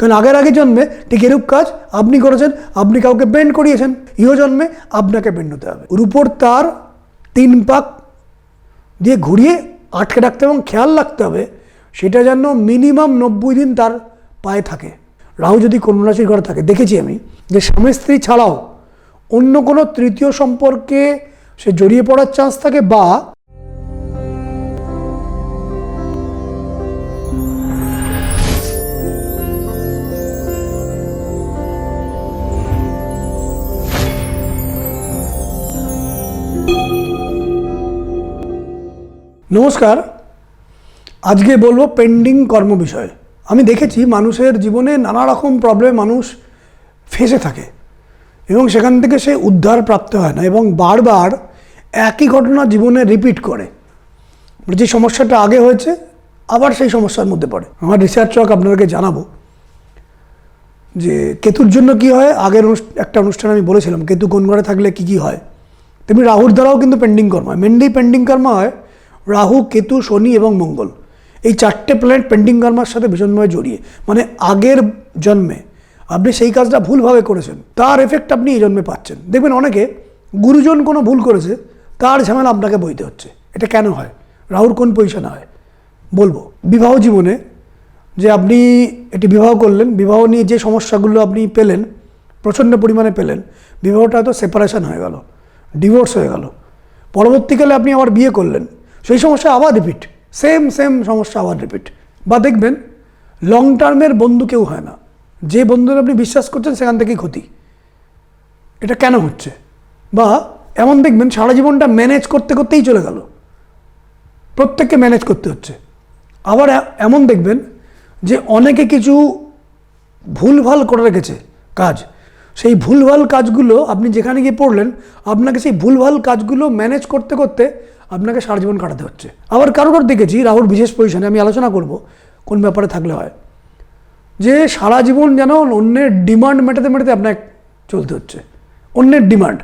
কারণ আগের আগে জন্মে ঠিক এরূপ কাজ আপনি করেছেন, আপনি কাউকে বেন্ড করিয়েছেন, ইহ জন্মে আপনাকে বেন্ড হতে হবে। রূপোর তার 3 পাক দিয়ে ঘুরিয়ে আটকে রাখতে এবং খেয়াল রাখতে হবে সেটা যেন মিনিমাম 90 দিন তার পায়ে থাকে। রাহু যদি কন্যা রাশির ঘরে থাকে, দেখেছি আমি যে স্বামী স্ত্রী ছাড়াও অন্য কোনো তৃতীয় সম্পর্কে সে জড়িয়ে পড়ার চান্স থাকে। বা নমস্কার, আজকে বলবো পেন্ডিং কর্ম বিষয়ে। আমি দেখেছি মানুষের জীবনে নানা রকম প্রবলেম মানুষ ফেঁসে থাকে এবং সেখান থেকে সে উদ্ধার প্রাপ্ত হয় না এবং বারবার একই ঘটনা জীবনে রিপিট করে। যে সমস্যাটা আগে হয়েছে আবার সেই সমস্যার মধ্যে পড়ে। আমার রিসার্চ ওয়ার্ক আপনাদেরকে জানাবো যে কেতুর জন্য কি হয়। আগের একটা অনুষ্ঠানে আমি বলেছিলাম কেতু কোন ঘরে থাকলে কি কি হয়। তেমনি রাহুর দ্বারাও কিন্তু পেন্ডিং কর্ম হয়। মেনলি পেন্ডিং কর্ম হয় রাহু, কেতু, শনি এবং মঙ্গল, এই 4টে প্ল্যানেট পেন্ডিং কর্মার সাথে ভীষণভাবে জড়িয়ে। মানে আগের জন্মে আপনি সেই কাজটা ভুলভাবে করেছেন, তার এফেক্ট আপনি এই জন্মে পাচ্ছেন। দেখবেন অনেকে গুরুজন কোনো ভুল করেছে, তার ঝামেলা আপনাকে বইতে হচ্ছে। এটা কেন হয়? রাহুর কোন পজিশনে হয় বলবো। বিবাহ জীবনে যে আপনি এটি বিবাহ করলেন, বিবাহ নিয়ে যে সমস্যাগুলো আপনি পেলেন, প্রচণ্ড পরিমাণে পেলেন, বিবাহটা হয়তো সেপারেশন হয়ে গেল, ডিভোর্স হয়ে গেল। পরবর্তীকালে আপনি আবার বিয়ে করলেন, সেই সমস্যা আবার রিপিট, সেম সমস্যা আবার রিপিট। বা দেখবেন লং টার্মের বন্ধু কেউ হয় না, যে বন্ধুদের আপনি বিশ্বাস করছেন সেখান থেকেই ক্ষতি। এটা কেন হচ্ছে? বা এমন দেখবেন সারা জীবনটা ম্যানেজ করতে করতেই চলে গেল, প্রত্যেককে ম্যানেজ করতে হচ্ছে। আবার এমন দেখবেন যে অনেকে কিছু ভুলভাল করে রেখেছে কাজ, সেই ভুলভাল কাজগুলো আপনি যেখানে গিয়ে পড়লেন, আপনাকে সেই ভুলভাল কাজগুলো ম্যানেজ করতে করতে আপনাকে সারা জীবন কাটাতে হচ্ছে। আবার কারোর দেখেছি রাহুর বিশেষ পজিশনে, আমি আলোচনা করব কোন ব্যাপারে থাকলে হয়, যে সারা জীবন যেন অন্যের ডিমান্ড মেটাতে মেটাতে আপনাকে চলতে হচ্ছে। অন্যের ডিমান্ড,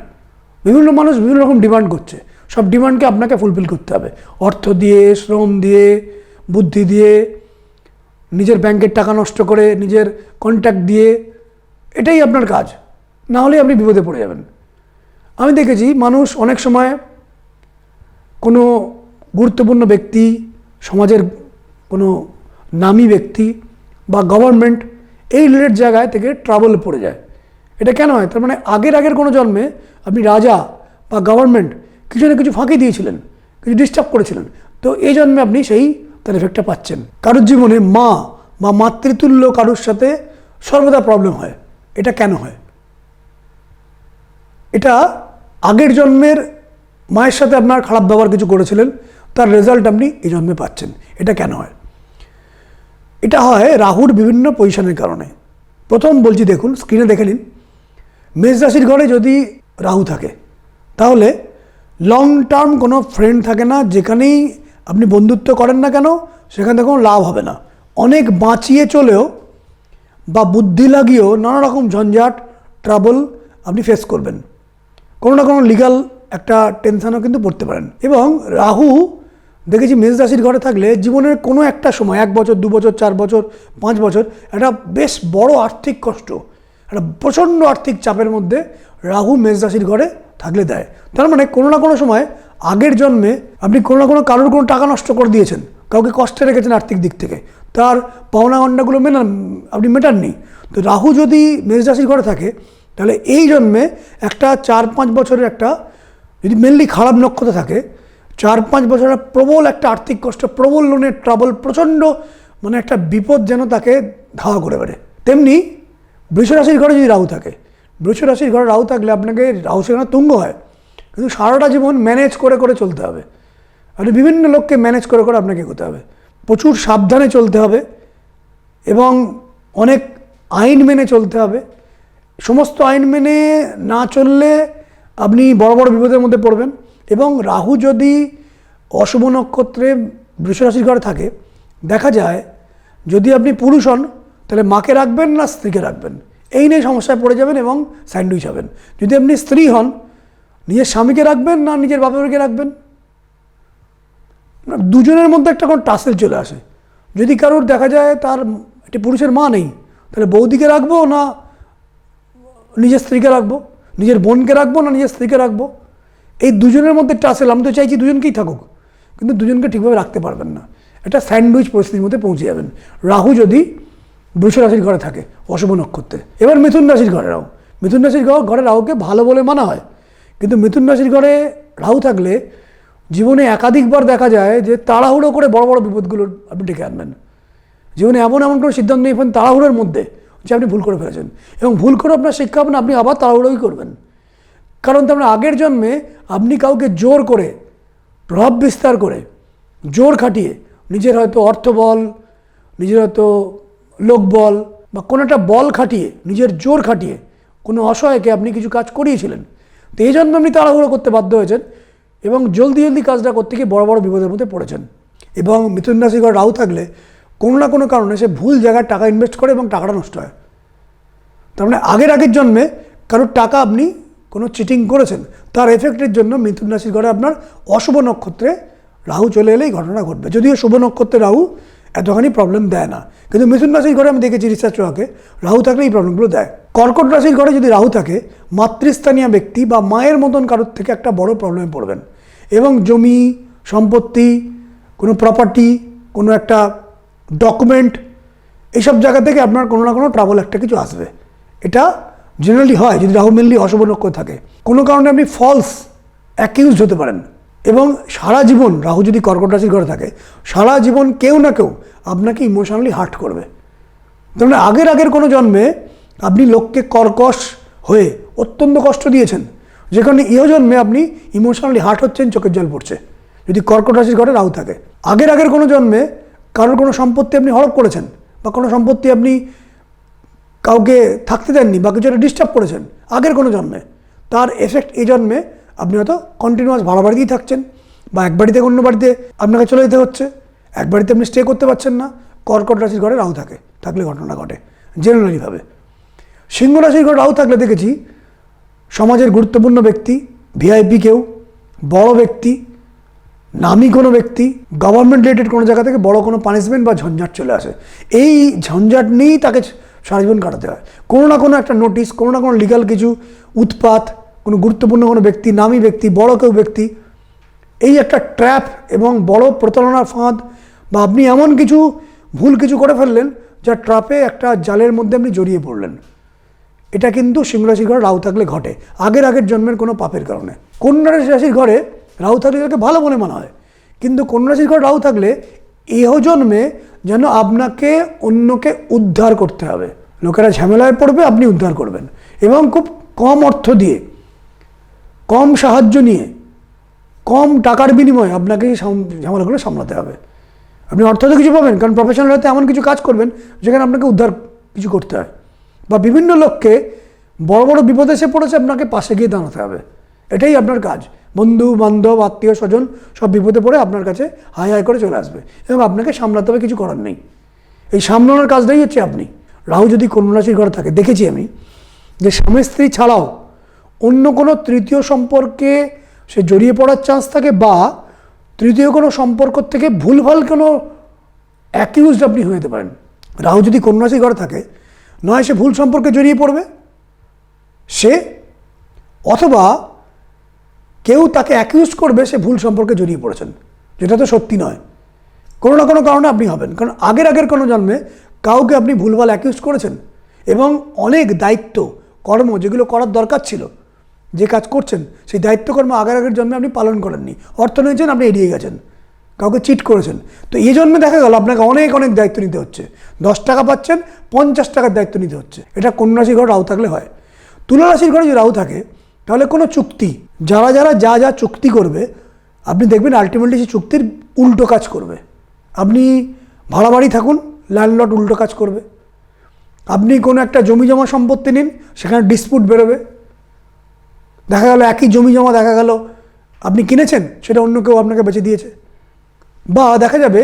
বিভিন্ন মানুষ বিভিন্ন রকম ডিমান্ড করছে, সব ডিমান্ডকে আপনাকে ফুলফিল করতে হবে, অর্থ দিয়ে, শ্রম দিয়ে, বুদ্ধি দিয়ে, নিজের ব্যাংকের টাকা নষ্ট করে, নিজের কন্ট্যাক্ট দিয়ে। এটাই আপনার কাজ, না হলে আপনি বিপদে পড়ে যাবেন। আমি দেখেছি মানুষ অনেক সময় কোনো গুরুত্বপূর্ণ ব্যক্তি, সমাজের কোনো নামী ব্যক্তি বা গভর্নমেন্ট, এই রিলেটেড জায়গায় থেকে ট্রাবলে পড়ে যায়। এটা কেন হয়? তার মানে আগের কোনো জন্মে আপনি রাজা বা গভর্নমেন্ট কিছু না কিছু ফাঁকি দিয়েছিলেন, কিছু ডিস্টার্ব করেছিলেন, তো এই জন্মে আপনি সেই তার এফেক্টটা পাচ্ছেন। কারোর জীবনে মা বা মাতৃতুল্য কারোর সাথে সর্বদা প্রবলেম হয়। এটা কেন হয়? এটা আগের জন্মের মায়ের সাথে আপনার খারাপ ব্যবহার কিছু করেছিলেন, তার রেজাল্ট আপনি এই জন্মে পাচ্ছেন। এটা কেন হয়? এটা হয় রাহুর বিভিন্ন পজিশনের কারণে। প্রথম বলছি, দেখুন স্ক্রিনে দেখে নিন, মেষ রাশির ঘরে যদি রাহু থাকে তাহলে লং টার্ম কোনো ফ্রেন্ড থাকে না। যেখানেই আপনি বন্ধুত্ব করেন না কেন সেখান থেকে কোনো লাভ হবে না। অনেক বাঁচিয়ে চলেও বা বুদ্ধি লাগিয়েও নানা রকম ঝঞ্ঝাট, ট্রাবল আপনি ফেস করবেন। কোনো না কোনো লিগাল একটা টেনশানও কিন্তু পড়তে পারেন। এবং রাহু দেখেছি মেষ রাশির ঘরে থাকলে জীবনের কোনো একটা সময়, 1 বছর, 2 বছর, 4 বছর, 5 বছর, একটা বেশ বড় আর্থিক কষ্ট, একটা প্রচণ্ড আর্থিক চাপের মধ্যে রাহু মেষ রাশির ঘরে থাকলে দেয়। তার মানে কোনো না কোনো সময় আগের জন্মে আপনি কোনো না কোনো কারোর কোনো টাকা নষ্ট করে দিয়েছেন, কাউকে কষ্টে রেখেছেন আর্থিক দিক থেকে, তার পাওনা গণ্ডাগুলো আপনি মেটাননি। তো রাহু যদি মেষ রাশির ঘরে থাকে তাহলে এই জন্মে একটা 4-5 বছরের একটা, যদি মেনলি খারাপ নক্ষত্র থাকে, 4-5 বছরের প্রবল একটা আর্থিক কষ্ট, প্রবল লোনের ট্রাবল, প্রচণ্ড মানে একটা বিপদ যেন তাকে ধাওয়া করে বেড়ে। তেমনি বৃষ রাশির ঘরে যদি রাহু থাকে, বৃষ রাশির ঘরে রাহু থাকলে আপনাকে, রাহু সেখানে তুঙ্গ হয়, কিন্তু সারাটা জীবন ম্যানেজ করে করে চলতে হবে। আপনি বিভিন্ন লোককে ম্যানেজ করে করে আপনাকে এগোতে হবে, প্রচুর সাবধানে চলতে হবে এবং অনেক আইন মেনে চলতে হবে। সমস্ত আইন মেনে না চললে আপনি বড় বড় বিপদের মধ্যে পড়বেন। এবং রাহু যদি অশুভ নক্ষত্রে বৃষ রাশির ঘরে থাকে, দেখা যায় যদি আপনি পুরুষ হন তাহলে মাকে রাখবেন না স্ত্রীকে রাখবেন, এই নিয়ে সমস্যায় পড়ে যাবেন এবং স্যান্ডউইচ হবেন। যদি আপনি স্ত্রী হন, নিজের স্বামীকে রাখবেন না নিজের বাপেরকে রাখবেন, দুজনের মধ্যে একটা কোনো টাসেল চলে আসে। যদি কারোর দেখা যায় তার একটি পুরুষের মা নেই, তাহলে বৌদিকে রাখবো না নিজের স্ত্রীকে রাখবো, নিজের বোনকে রাখবো না নিজের স্ত্রীকে রাখবো, এই দুজনের মধ্যে টাসেল। আমি তো চাইছি দুজনকেই থাকুক, কিন্তু দুজনকে ঠিকভাবে রাখতে পারবেন না, একটা স্যান্ডউইচ পরিস্থিতির মধ্যে পৌঁছে যাবেন। রাহু যদি বৃষ রাশির ঘরে থাকে অশুভ নক্ষত্রে। এবার মিথুন রাশির ঘরে রাহু, মিথুন রাশির ঘরে রাহুকে ভালো বলে মানা হয়, কিন্তু মিথুন রাশির ঘরে রাহু থাকলে জীবনে একাধিকবার দেখা যায় যে তাড়াহুড়ো করে বড় বড় বিপদগুলো আপনি ডেকে আনবেন। জীবনে এমন কোনো সিদ্ধান্ত নিয়ে ফেলেন তাড়াহুড়োর মধ্যে যে আপনি ভুল করে ফেলেছেন, এবং ভুল করে আপনার শিক্ষা হবেন আপনি আবার তাড়াহুড়োই করবেন। কারণ তার আগের জন্মে আপনি কাউকে জোর করে, প্রভাব বিস্তার করে, জোর খাটিয়ে, নিজের হয়তো অর্থবল, নিজের হয়তো লোকবল বা কোনো একটা বল খাটিয়ে, নিজের জোর খাটিয়ে কোনো অসহায়কে আপনি কিছু কাজ করিয়েছিলেন। তো এই জন্য আপনি তাড়াহুড়ো করতে বাধ্য হয়েছেন এবং জলদি কাজটা করতে গিয়ে বড় বড় বিপদের মধ্যে পড়েছেন। এবং মিথুন রাশি ঘরে রাহু থাকলে কোনো না কোনো কারণে সে ভুল জায়গায় টাকা ইনভেস্ট করে এবং টাকাটা নষ্ট হয়। তার মানে আগের জন্মে কারোর টাকা আপনি কোনো চিটিং করেছেন, তার এফেক্টের জন্য মিথুন রাশির ঘরে আপনার অশুভ নক্ষত্রে রাহু চলে এলেই ঘটনা ঘটবে। যদিও শুভ নক্ষত্রে রাহু এতখানি প্রবলেম দেয় না, কিন্তু মিথুন রাশির ঘরে আমি দেখেছি রিসার্চ ওয়ার্কে রাহু থাকলে এই প্রবলেমগুলো দেয়। কর্কট রাশির ঘরে যদি রাহু থাকে, মাতৃস্থানীয় ব্যক্তি বা মায়ের মতন কারোর থেকে একটা বড় প্রবলেমে পড়বেন, এবং জমি সম্পত্তি, কোনো প্রপার্টি, কোনো একটা ডকুমেন্ট, এইসব জায়গা থেকে আপনার কোনো না কোনো ট্রাবল একটা কিছু আসবে। এটা জেনারেলি হয় যদি রাহু মেনলি অশুভ নক্ষত্রে থাকে। কোনো কারণে আপনি ফলস অ্যাকিউজড হতে পারেন, এবং সারা জীবন রাহু যদি কর্কট রাশির ঘরে থাকে, সারা জীবন কেউ না কেউ আপনাকে ইমোশনালি হার্ট করবে। তার মানে আগের কোনো জন্মে আপনি লোককে কর্কশ হয়ে অত্যন্ত কষ্ট দিয়েছেন, যেখানে জন্মে আপনি ইমোশনালি হার্ট হচ্ছেন, চোখের জল পড়ছে, যদি কর্কট রাশির ঘরে রাহু থাকে। আগের কোনো জন্মে কারোর কোনো সম্পত্তি আপনি হড়প করেছেন, বা কোনো সম্পত্তি আপনি কাউকে থাকতে দেননি, বা কিছু একটা ডিস্টার্ব করেছেন আগের কোনো জন্মে, তার এফেক্ট এই জন্মে আপনি হয়তো কন্টিনিউয়াস ভাড়া বাড়িতেই থাকছেন, বা এক বাড়ি থেকে অন্য বাড়িতে আপনাকে চলে যেতে হচ্ছে, এক বাড়িতে আপনি স্টে করতে পারছেন না। কর্কট রাশির ঘরে রাহু থাকলে ঘটনা ঘটে জেনারেলিভাবে। সিংহ রাশির ঘরে রাহু থাকলে দেখেছি সমাজের গুরুত্বপূর্ণ ব্যক্তি, ভিআইপি কেউ, বড় ব্যক্তি, নামী কোনো ব্যক্তি, গভর্নমেন্ট রিলেটেড কোনো জায়গা থেকে বড় কোনো পানিশমেন্ট বা ঝঞ্ঝাট চলে আসে। এই ঝঞ্ঝাট নিয়েই তাকে সারা জীবন কাটাতে হয়। কোনো না কোনো একটা নোটিশ, কোনো না কোনো লিগাল কিছু উৎপাত, কোনো গুরুত্বপূর্ণ কোনো ব্যক্তি, নামী ব্যক্তি, বড় কেউ ব্যক্তি, এই একটা ট্র্যাপ এবং বড় প্রতারণার ফাঁদ, বা আপনি এমন কিছু ভুল কিছু করে ফেললেন যা ট্র্যাপে একটা জালের মধ্যে আপনি জড়িয়ে পড়লেন। এটা কিন্তু সিংহ রাশির ঘরে রাহু থাকলে ঘটে, আগের জন্মের কোনো পাপের কারণে। কন্যা রাশির ঘরে রাহু থাকলে তাকে ভালো মনে মানা হয়, কিন্তু কন্যা রাশির ঘরে রাহু থাকলে জন্মে যেন আপনাকে অন্যকে উদ্ধার করতে হবে। লোকেরা ঝামেলায় পড়বে, আপনি উদ্ধার করবেন, এবং খুব কম অর্থ দিয়ে, কম সাহায্য নিয়ে, কম টাকার বিনিময়ে আপনাকে ঝামেলাগুলো সামলাতে হবে। আপনি অর্থ তো কিছু পাবেন, কারণ প্রফেশনাল হয়তো এমন কিছু কাজ করবেন যেখানে আপনাকে উদ্ধার কিছু করতে হয়, বা বিভিন্ন লোককে বড় বড় বিপদে এসে পড়েছে, আপনাকে পাশে গিয়ে দাঁড়াতে হবে। এটাই আপনার কাজ। বন্ধু বান্ধব, আত্মীয় স্বজন সব বিপদে পড়ে আপনার কাছে হাই হাই করে চলে আসবে, এবং আপনাকে সামলাতে হবে, কিছু করার নেই। এই সামলানোর কাজটাই হচ্ছে আপনি। রাহু যদি কন্যা রাশির ঘরে থাকে, দেখেছি আমি যে স্বামী স্ত্রী ছাড়াও অন্য কোনো তৃতীয় সম্পর্কে সে জড়িয়ে পড়ার চান্স থাকে, বা তৃতীয় কোনো সম্পর্ক থেকে ভুলভাল কোনো অ্যাকিউজড আপনি হয়ে যেতে পারেন। রাহু যদি কন্যা রাশির ঘরে থাকে, নয় সে ভুল সম্পর্কে জড়িয়ে পড়বে, সে অথবা কেউ তাকে অ্যাকিউজ করবে সে ভুল সম্পর্কে জড়িয়ে পড়েছেন, যেটা তো সত্যি নয়। কোনো না কোনো কারণে আপনি হবেন, কারণ আগের কোনো জন্মে কাউকে আপনি ভুলভাল অ্যাকিউজ করেছেন, এবং অনেক দায়িত্ব কর্ম যেগুলো করার দরকার ছিল, যে কাজ করছেন সেই দায়িত্বকর্ম আগের জন্মে আপনি পালন করেননি। অর্থ নিয়েছেন, আপনি এড়িয়ে গেছেন, কাউকে চিট করেছেন। তো এই জন্মে দেখা গেল আপনাকে অনেক দায়িত্ব নিতে হচ্ছে। 10 টাকা পাচ্ছেন, 50 টাকার দায়িত্ব নিতে হচ্ছে। এটা কন্যা রাশির ঘরে রাহু থাকলে হয়। তুলা রাশির ঘরে যদি রাহু থাকে, তাহলে কোনো চুক্তি, যারা যা চুক্তি করবে, আপনি দেখবেন আলটিমেটলি সেই চুক্তির উল্টো কাজ করবে। আপনি ভাড়া বাড়ি থাকুন, ল্যান্ডলর্ড উল্টো কাজ করবে। আপনি কোনো একটা জমি জমা সম্পত্তি নিন, সেখানে ডিসপুট বেরোবে। দেখা গেল একই জমি জমা দেখা গেল আপনি কিনেছেন, সেটা অন্য কেউ আপনাকে বেচে দিয়েছে। বা দেখা যাবে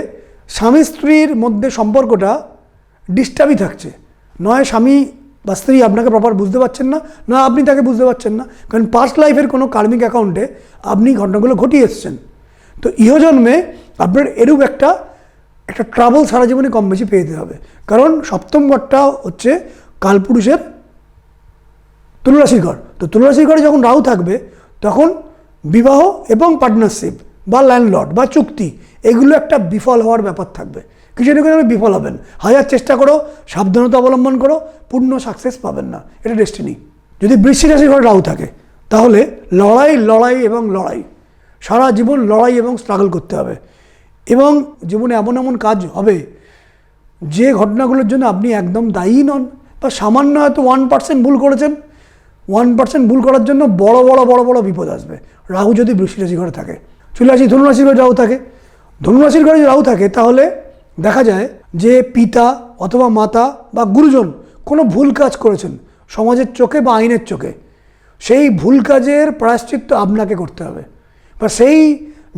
স্বামী স্ত্রীর মধ্যে সম্পর্কটা ডিস্টার্বই থাকছে, নয় স্বামী বা স্ত্রী আপনাকে প্রপার বুঝতে পারছেন না, না আপনি তাকে বুঝতে পারছেন না, কারণ পাস্ট লাইফের কোনো কার্মিক অ্যাকাউন্টে আপনি ঘটনাগুলো ঘটিয়ে এসেছেন। তো ইহজন্মে আপনার এরূপ একটা একটা ট্রাবল সারা জীবনে কম বেশি পেয়ে যেতে হবে। কারণ সপ্তম ঘরটা হচ্ছে কালপুরুষের তুলারাশির ঘর। তো তুলারাশির ঘরে যখন রাহু থাকবে তখন বিবাহ এবং পার্টনারশিপ বা ল্যান্ডলর্ড বা চুক্তি এগুলো একটা বিফল হওয়ার ব্যাপার থাকবে। কিছু না কিছু বিফল হবেন, হাজার চেষ্টা করো, সাবধানতা অবলম্বন করো, পূর্ণ সাকসেস পাবেন না, এটা ডেস্টিনি। যদি বৃশ্চিক রাশির ঘরে রাহু থাকে তাহলে লড়াই লড়াই এবং লড়াই, সারা জীবন লড়াই এবং স্ট্রাগল করতে হবে। এবং জীবনে এমন এমন কাজ হবে যে ঘটনাগুলোর জন্য আপনি একদম দায়ী নন, বা সামান্য হয়তো 1% ভুল করেছেন, 1% ভুল করার জন্য বড় বড় বড় বড় বিপদ আসবে। রাহু যদি বৃশ্চিক রাশি ঘরে থাকে, চলে আসি ধনুরাশির ঘরে রাহু থাকে। ধনুরাশির ঘরে যদি রাহু থাকে তাহলে দেখা যায় যে পিতা অথবা মাতা বা গুরুজন কোনো ভুল কাজ করেছেন সমাজের চোখে বা আইনের চোখে, সেই ভুল কাজের প্রায়শ্চিত্ত আপনাকে করতে হবে, বা সেই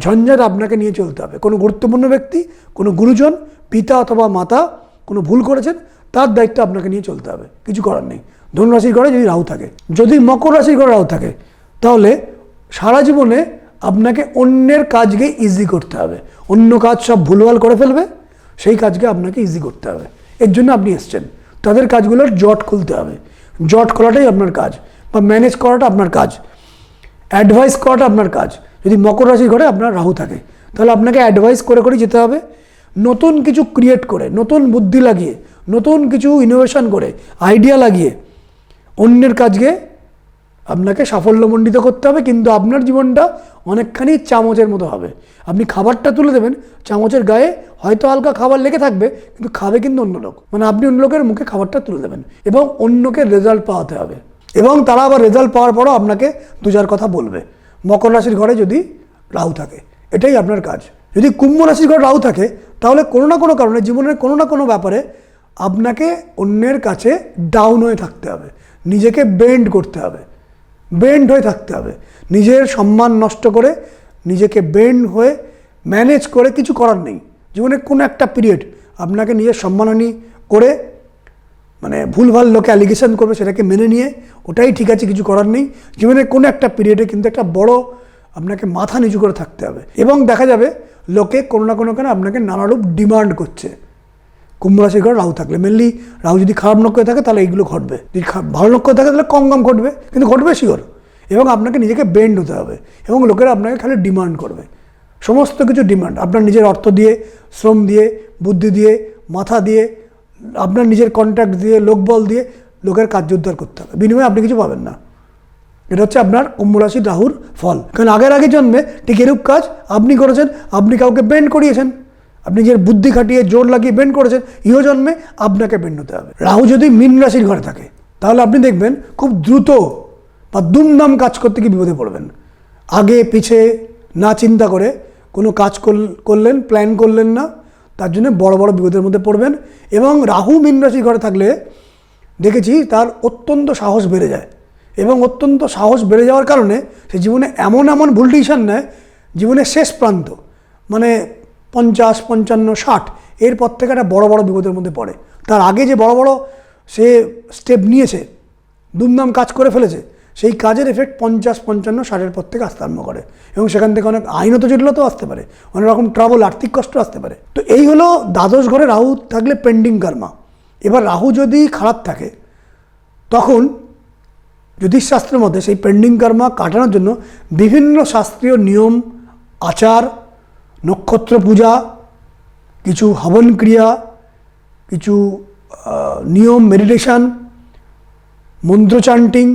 ঝঞ্ঝাট আপনাকে নিয়ে চলতে হবে। কোনো গুরুত্বপূর্ণ ব্যক্তি, কোনো গুরুজন, পিতা অথবা মাতা কোনো ভুল করেছেন, তার দায়িত্ব আপনাকে নিয়ে চলতে হবে, কিছু করার নেই। ধনুরাশির ঘরে যদি রাহু থাকে, যদি মকর রাশির ঘরে রাহু থাকে তাহলে সারা জীবনে আপনাকে অন্যের কাজকে ইজি করতে হবে। অন্য কাজ সব ভুলভাল করে ফেলবে, সেই কাজকে আপনাকে ইজি করতে হবে। এর জন্য আপনি এসছেন, তাদের কাজগুলোর জট খুলতে হবে। জট খোলাটাই আপনার কাজ, বা ম্যানেজ করাটা আপনার কাজ, অ্যাডভাইস করাটা আপনার কাজ। যদি মকর রাশির ঘরে আপনার রাহু থাকে তাহলে আপনাকে অ্যাডভাইস করে করে যেতে হবে, নতুন কিছু ক্রিয়েট করে, নতুন বুদ্ধি লাগিয়ে, নতুন কিছু ইনোভেশন করে, আইডিয়া লাগিয়ে অন্যের কাজকে আপনাকে সাফল্যমণ্ডিত করতে হবে। কিন্তু আপনার জীবনটা অনেকখানি চামচের মতো হবে। আপনি খাবারটা তুলে দেবেন, চামচের গায়ে হয়তো হালকা খাবার লেগে থাকবে, কিন্তু খাবে কিন্তু অন্য লোক। মানে আপনি অন্য লোকের মুখে খাবারটা তুলে দেবেন এবং অন্যকে রেজাল্ট পাওয়াতে হবে, এবং তারা আবার রেজাল্ট পাওয়ার পরও আপনাকে দু চার কথা বলবে। মকর রাশির ঘরে যদি রাহু থাকে, এটাই আপনার কাজ। যদি কুম্ভ রাশির ঘরে রাহু থাকে তাহলে কোনো না কোনো কারণে জীবনের কোনো না কোনো ব্যাপারে আপনাকে অন্যের কাছে ডাউন হয়ে থাকতে হবে, নিজেকে বেন্ড করতে হবে, বেন্ড হয়ে থাকতে হবে। নিজের সম্মান নষ্ট করে, নিজেকে বেন্ড হয়ে ম্যানেজ করে কিছু করার নেই। জীবনে কোনো একটা পিরিয়ড আপনাকে নিজের সম্মানহানি করে, মানে ভুলভাল লোকে অ্যালিগেশন করবে, সেটাকে মেনে নিয়ে ওটাই ঠিক আছে, কিছু করার নেই। জীবনের কোনো একটা পিরিয়ডে কিন্তু একটা বড় আপনাকে মাথা নিচু করে থাকতে হবে। এবং দেখা যাবে লোকে কোনো না কোনো কারণে আপনাকে নানারূপ ডিমান্ড করছে। কুম্ভ রাশির ঘরে রাহু থাকলে, মেনলি রাহু যদি খারাপ নক্ষত্রে থাকে তাহলে এইগুলো ঘটবে, যদি ভালো নক্ষত্রে থাকে তাহলে কম কম ঘটবে, কিন্তু ঘটবে শিওর। এবং আপনাকে নিজেকে বেন্ড হতে হবে, এবং লোকেরা আপনাকে খালি ডিমান্ড করবে, সমস্ত কিছু ডিমান্ড। আপনার নিজের অর্থ দিয়ে, শ্রম দিয়ে, বুদ্ধি দিয়ে, মাথা দিয়ে, আপনার নিজের কন্ট্যাক্ট দিয়ে, লোকবল দিয়ে লোকের কার্য উদ্ধার করতে হবে, বিনিময়ে আপনি কিছু পাবেন না। এটা হচ্ছে আপনার কুম্ভ রাশির রাহুর ফল। কারণ আগের জন্মে ঠিক এরূপ কাজ আপনি করেছেন, আপনি কাউকে বেন্ড করিয়েছেন, আপনি নিজের বুদ্ধি খাটিয়ে জোর লাগিয়ে বেন্ড করেছেন, ইহ জন্মে আপনাকে বেন্ড হতে হবে। রাহু যদি মীন রাশির ঘরে থাকে তাহলে আপনি দেখবেন খুব দ্রুত বা দুমদাম কাজ করতে গিয়ে বিপদে পড়বেন। আগে পিছে না চিন্তা করে কোনো কাজ করলেন, প্ল্যান করলেন না, তার জন্য বড় বড় বিপদের মধ্যে পড়বেন। এবং রাহু মীন রাশির ঘরে থাকলে দেখেছি তার অত্যন্ত সাহস বেড়ে যায়, এবং অত্যন্ত সাহস বেড়ে যাওয়ার কারণে সে জীবনে এমন এমন ভুল ডিসিশন নেয়, জীবনের শেষ প্রান্ত মানে 50, 55, 60 এরপর থেকে একটা বড় বড় বিপদের মধ্যে পড়ে। তার আগে যে বড় বড় সে স্টেপ নিয়েছে, দুমদাম কাজ করে ফেলেছে, সেই কাজের এফেক্ট 50, 55, 60 পর থেকে আসতে আরম্ভ করে, এবং সেখান থেকে অনেক আইনত জটিলতাও আসতে পারে, অনেক রকম ট্রাবল, আর্থিক কষ্ট আসতে পারে। তো এই হলো দ্বাদশ ঘরে রাহু থাকলে পেন্ডিং কর্মা। এবার রাহু যদি খারাপ থাকে তখন জ্যোতিষশাস্ত্রের মধ্যে সেই পেন্ডিং কর্মা কাটানোর জন্য বিভিন্ন শাস্ত্রীয় নিয়ম, আচার, নক্ষত্র পূজা, কিছু হবন ক্রিয়া, কিছু নিয়ম, মেডিটেশন, মন্ত্র চান্টিং,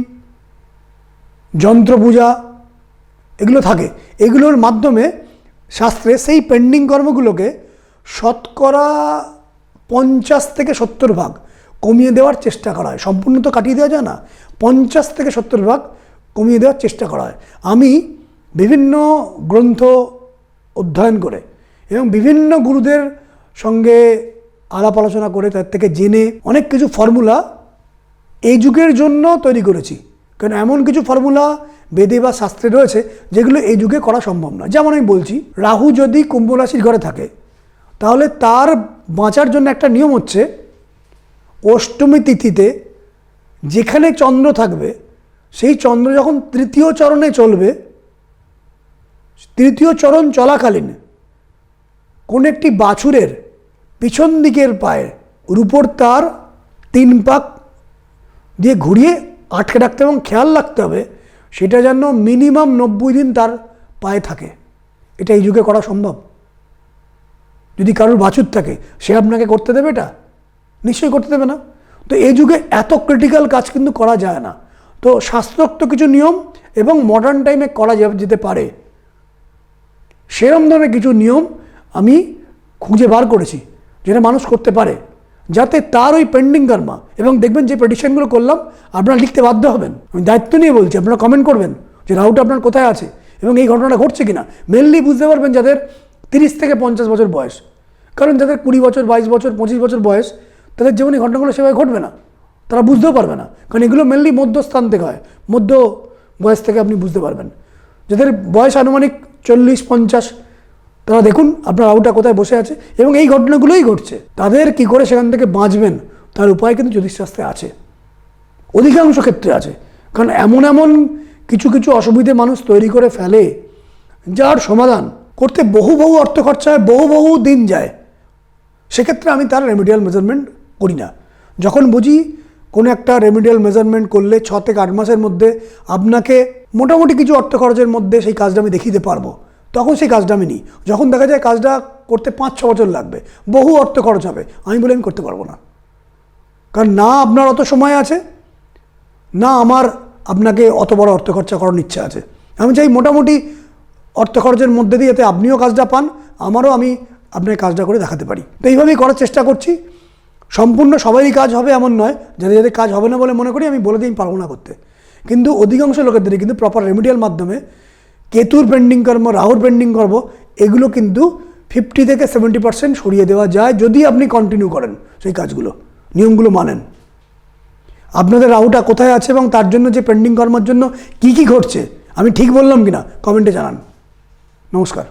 যন্ত্র পূজা এগুলো থাকে। এগুলোর মাধ্যমে শাস্ত্রে সেই পেন্ডিং কর্মগুলোকে শতকরা 50 থেকে 70 ভাগ কমিয়ে দেওয়ার চেষ্টা করা হয়। সম্পূর্ণ তো কাটিয়ে দেওয়া যায় না, 50 থেকে 70 ভাগ কমিয়ে দেওয়ার চেষ্টা করা হয়। আমি বিভিন্ন গ্রন্থ অধ্যয়ন করে এবং বিভিন্ন গুরুদের সঙ্গে আলাপ আলোচনা করে তার থেকে জেনে অনেক কিছু ফর্মুলা এই যুগের জন্য তৈরি করেছি। কারণ এমন কিছু ফর্মুলা বেদে বা শাস্ত্রে রয়েছে যেগুলো এই যুগে করা সম্ভব না। যেমন আমি বলছি, রাহু যদি কুম্ভ রাশির ঘরে থাকে তাহলে তার বাঁচার জন্য একটা নিয়ম হচ্ছে, অষ্টমী তিথিতে যেখানে চন্দ্র থাকবে সেই চন্দ্র যখন তৃতীয় চরণে চলবে, তৃতীয় চরণ চলাকালীন কোন একটি বাছুরের পিছন দিকের পায়ের উপর তার 3 পাক দিয়ে ঘুরিয়ে আটকে রাখতে এবং খেয়াল রাখতে হবে সেটা যেন মিনিমাম 90 দিন তার পায়ে থাকে। এটা এই যুগে করা সম্ভব? যদি কারোর বাছুর থাকে সে আপনাকে করতে দেবে এটা? নিশ্চয়ই করতে দেবে না। তো এই যুগে এত ক্রিটিক্যাল কাজ কিন্তু করা যায় না। তো শাস্ত্রোক্ত কিছু নিয়ম এবং মডার্ন টাইমে করা যেতে পারে সেরকম ধরনের কিছু নিয়ম আমি খুঁজে বার করেছি যেটা মানুষ করতে পারে, যাতে তার ওই পেন্ডিং কর্মা, এবং দেখবেন যে প্রেডিকশনগুলো করলাম আপনারা লিখতে বাধ্য হবেন। আমি দায়িত্ব নিয়ে বলছি, আপনারা কমেন্ট করবেন যে রাহুটা আপনার কোথায় আছে এবং এই ঘটনাটা ঘটছে কিনা। মেনলি বুঝতে পারবেন যাদের 30 থেকে 50 বছর বয়স, কারণ যাদের 20 বছর 22 বছর 25 বছর বয়স তাদের জীবনে ঘটনাগুলো সেভাবে ঘটবে না, তারা বুঝতেও পারবে না, কারণ এগুলো মেনলি মধ্যস্থান থেকে হয়, মধ্য বয়স থেকে আপনি বুঝতে পারবেন। যাদের বয়স আনুমানিক 40-50 তারা দেখুন আপনার রাহুটা কোথায় বসে আছে এবং এই ঘটনাগুলোই ঘটছে। তাদের কি করে সেখান থেকে বাঁচবেন তার উপায় কিন্তু জ্যোতিষশাস্ত্রে আছে, অধিকাংশ ক্ষেত্রে আছে। কারণ এমন কিছু কিছু অসুবিধে মানুষ তৈরি করে ফেলে যার সমাধান করতে বহু অর্থ খরচা হয়, বহু দিন যায়। সেক্ষেত্রে আমি তার রেমিডিয়াল মেজারমেন্ট করি না। যখন বুঝি কোনো একটা রেমিডিয়াল মেজারমেন্ট করলে 6 থেকে 8 মাসের মধ্যে আপনাকে মোটামুটি কিছু অর্থ খরচের মধ্যে সেই কাজটা আমি দেখিয়ে পারবো, তখন সেই কাজটা আমি নিই। যখন দেখা যায় কাজটা করতে 5-6 বছর লাগবে, বহু অর্থ খরচ হবে, আমি বলে আমি করতে পারবো না। কারণ না আপনার অত সময় আছে, না আমার আপনাকে অত বড় অর্থ খরচা করার ইচ্ছা আছে। আমি চাই মোটামুটি অর্থ খরচের মধ্যে দিয়ে যাতে আপনিও কাজটা পান, আমারও আমি আপনার কাজটা করে দেখাতে পারি। তো এইভাবেই করার চেষ্টা করছি। সম্পূর্ণ সবারই কাজ হবে এমন নয়, যাদের কাজ হবে না বলে মনে করি আমি বলে দিই আমি পারবো না করতে। কিন্তু অধিকাংশ লোকেদেরই কিন্তু প্রপার রেমিডিয়াল মাধ্যমে কেতুর পেন্ডিং কর্ম, রাহুর পেন্ডিং কর্ম, এগুলো কিন্তু 50 থেকে 70% সরিয়ে দেওয়া যায় যদি আপনি কন্টিনিউ করেন সেই কাজগুলো, নিয়মগুলো মানেন। আপনাদের রাহুটা কোথায় আছে এবং তার জন্য যে পেন্ডিং কর্মের জন্য কি ঘটছে আমি ঠিক বললাম কিনা কমেন্টে জানান। নমস্কার।